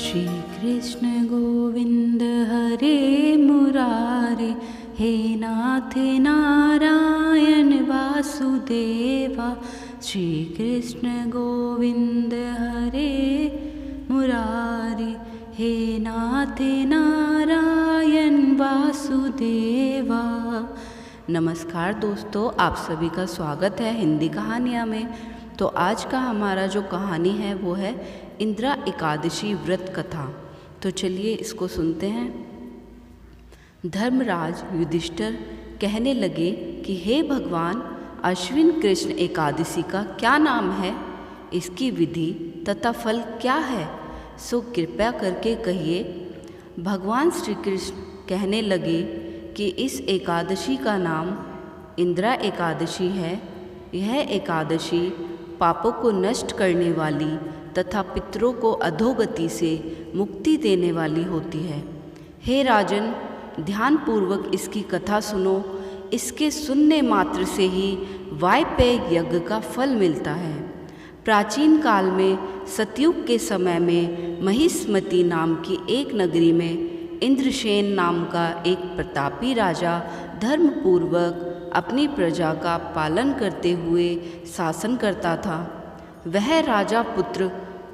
श्री कृष्ण गोविंद हरे मुरारे, हे नाथ नारायण वासुदेवा। श्री कृष्ण गोविंद हरे मुरारे, हे नाथ नारायण वासुदेवा। नमस्कार दोस्तों, आप सभी का स्वागत है हिंदी कहानियाँ में। तो आज का हमारा जो कहानी है वो है इंद्रा एकादशी व्रत कथा। तो चलिए इसको सुनते हैं। धर्मराज युधिष्ठिर कहने लगे कि हे भगवान, अश्विन कृष्ण एकादशी का क्या नाम है, इसकी विधि तथा फल क्या है, सो कृपया करके कहिए। भगवान श्री कृष्ण कहने लगे कि इस एकादशी का नाम इंद्रा एकादशी है। यह एकादशी पापों को नष्ट करने वाली तथा पितरों को अधोगति से मुक्ति देने वाली होती है। हे राजन, ध्यानपूर्वक इसकी कथा सुनो। इसके सुनने मात्र से ही वायपेय यज्ञ का फल मिलता है। प्राचीन काल में सतयुग के समय में महिष्मती नाम की एक नगरी में इंद्रसेन नाम का एक प्रतापी राजा धर्मपूर्वक अपनी प्रजा का पालन करते हुए शासन करता था। वह राजा पुत्र,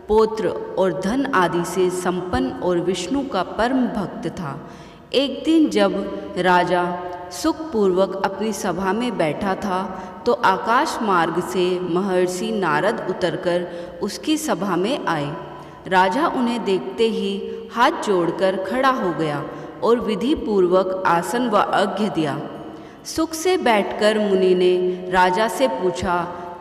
पौत्र और धन आदि से संपन्न और विष्णु का परम भक्त था। एक दिन जब राजा सुखपूर्वक अपनी सभा में बैठा था तो आकाश मार्ग से महर्षि नारद उतरकर उसकी सभा में आए। राजा उन्हें देखते ही हाथ जोड़कर खड़ा हो गया और विधि पूर्वक आसन व अर्घ्य दिया। सुख से बैठकर मुनि ने राजा से पूछा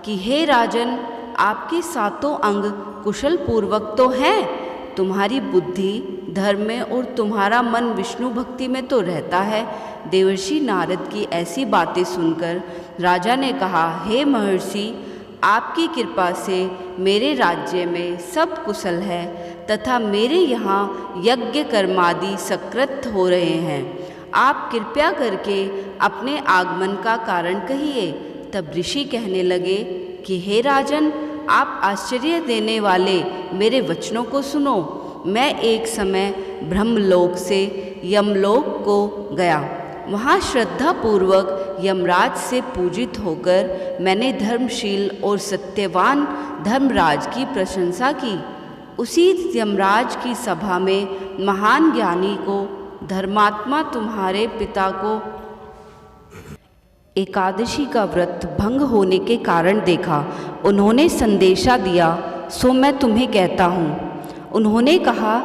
कि हे राजन, आपके सातों अंग कुशल पूर्वक तो हैं, तुम्हारी बुद्धि धर्म में और तुम्हारा मन विष्णु भक्ति में तो रहता है। देवर्षि नारद की ऐसी बातें सुनकर राजा ने कहा, हे महर्षि, आपकी कृपा से मेरे राज्य में सब कुशल है तथा मेरे यहाँ यज्ञ कर्मादि सकृत हो रहे हैं। आप कृपया करके अपने आगमन का कारण कहिए। तब ऋषि कहने लगे कि हे राजन, आप आश्चर्य देने वाले मेरे वचनों को सुनो। मैं एक समय ब्रह्मलोक से यमलोक को गया। वहाँ श्रद्धापूर्वक यमराज से पूजित होकर मैंने धर्मशील और सत्यवान धर्मराज की प्रशंसा की। उसी यमराज की सभा में महान ज्ञानी को, धर्मात्मा तुम्हारे पिता को एकादशी का व्रत भंग होने के कारण देखा। उन्होंने संदेशा दिया, सो मैं तुम्हें कहता हूँ। उन्होंने कहा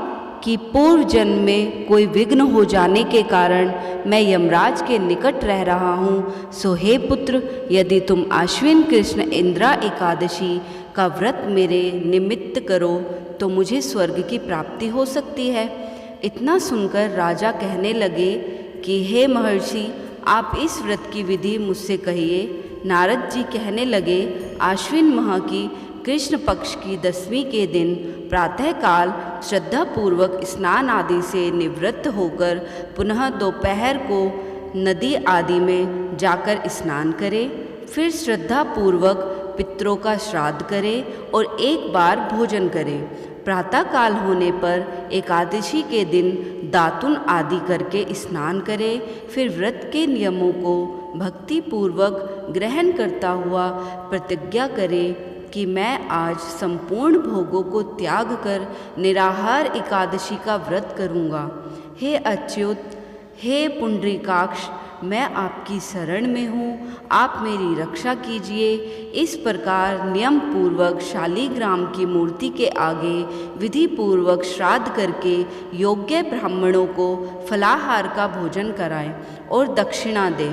कि पूर्व जन्म में कोई विघ्न हो जाने के कारण मैं यमराज के निकट रह रहा हूँ। सो हे पुत्र, यदि तुम आश्विन कृष्ण इंद्रा एकादशी का व्रत मेरे निमित्त करो तो मुझे स्वर्ग की प्राप्ति हो सकती है। इतना सुनकर राजा कहने लगे कि हे महर्षि, आप इस व्रत की विधि मुझसे कहिए। नारद जी कहने लगे, आश्विन माह की कृष्ण पक्ष की 10वीं के दिन प्रातःकाल श्रद्धापूर्वक स्नान आदि से निवृत्त होकर पुनः दोपहर को नदी आदि में जाकर स्नान करें। फिर श्रद्धापूर्वक पितरों का श्राद्ध करें और एक बार भोजन करें। प्रातःकाल होने पर एकादशी के दिन दातुन आदि करके स्नान करें। फिर व्रत के नियमों को भक्तिपूर्वक ग्रहण करता हुआ प्रतिज्ञा करें कि मैं आज संपूर्ण भोगों को त्याग कर निराहार एकादशी का व्रत करूँगा। हे अच्युत, हे पुंडरीकाक्ष, मैं आपकी शरण में हूँ, आप मेरी रक्षा कीजिए। इस प्रकार नियम पूर्वक शालीग्राम की मूर्ति के आगे विधि पूर्वक श्राद्ध करके योग्य ब्राह्मणों को फलाहार का भोजन कराएं और दक्षिणा दें।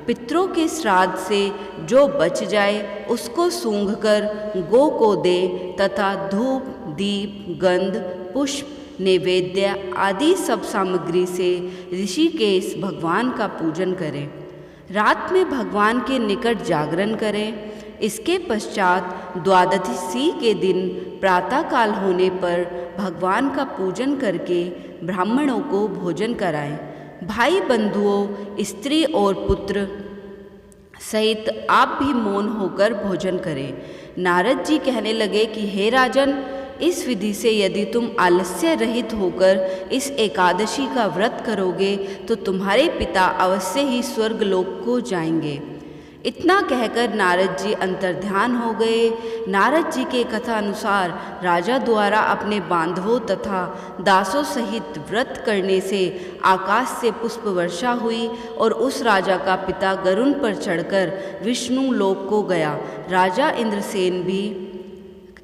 पितरों के श्राद्ध से जो बच जाए उसको सूंघकर गौ को दे तथा धूप, दीप, गंध, पुष्प, नैवेद्य आदि सब सामग्री से ऋषिकेश भगवान का पूजन करें। रात में भगवान के निकट जागरण करें। इसके पश्चात द्वादशी के दिन प्रातःकाल होने पर भगवान का पूजन करके ब्राह्मणों को भोजन कराएं। भाई बंधुओं, स्त्री और पुत्र सहित आप भी मौन होकर भोजन करें। नारद जी कहने लगे कि हे राजन, इस विधि से यदि तुम आलस्य रहित होकर इस एकादशी का व्रत करोगे तो तुम्हारे पिता अवश्य ही स्वर्गलोक को जाएंगे। इतना कहकर नारद जी अंतर्ध्यान हो गए। नारद जी के कथा अनुसार राजा द्वारा अपने बांधवों तथा दासों सहित व्रत करने से आकाश से पुष्प वर्षा हुई और उस राजा का पिता गरुड़ पर चढ़कर विष्णु लोक को गया। राजा इंद्रसेन भी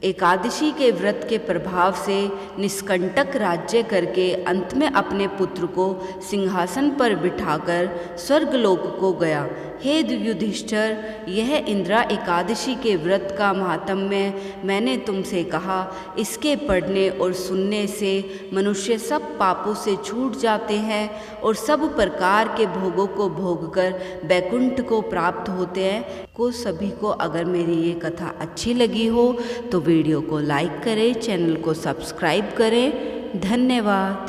एकादशी के व्रत के प्रभाव से निष्कंटक राज्य करके अंत में अपने पुत्र को सिंहासन पर बिठाकर स्वर्गलोक को गया। हे युधिष्ठिर, यह इंदिरा एकादशी के व्रत का महात्म्य मैंने तुमसे कहा। इसके पढ़ने और सुनने से मनुष्य सब पापों से छूट जाते हैं और सब प्रकार के भोगों को भोगकर वैकुंठ को प्राप्त होते हैं। सभी को अगर मेरी ये कथा अच्छी लगी हो तो वीडियो को लाइक करें, चैनल को सब्सक्राइब करें। धन्यवाद।